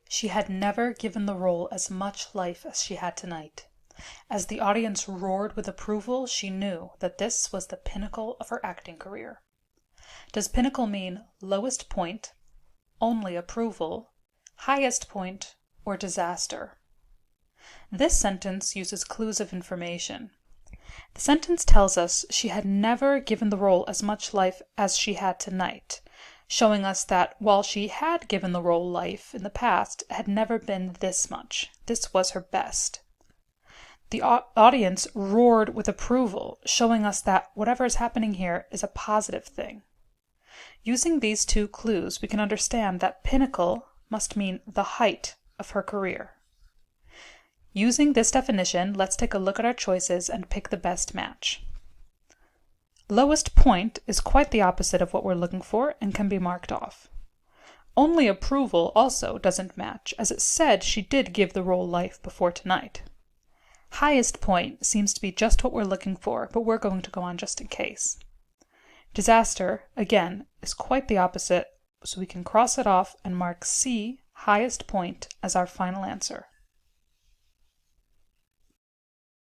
She had never given the role as much life as she had tonight. As the audience roared with approval, she knew that this was the pinnacle of her acting career. Does pinnacle mean lowest point, only approval, highest point, or disaster? This sentence uses clues of information. The sentence tells us she had never given the role as much life as she had tonight, showing us that while she had given the role life in the past, it had never been this much. This was her best. The audience roared with approval, showing us that whatever is happening here is a positive thing. Using these two clues, we can understand that pinnacle must mean the height of her career. Using this definition, let's take a look at our choices and pick the best match. Lowest point is quite the opposite of what we're looking for and can be marked off. Only approval also doesn't match, as it said she did give the role life before tonight. Highest point seems to be just what we're looking for, but we're going to go on just in case. Disaster, again, is quite the opposite, so we can cross it off and mark C, highest point, as our final answer.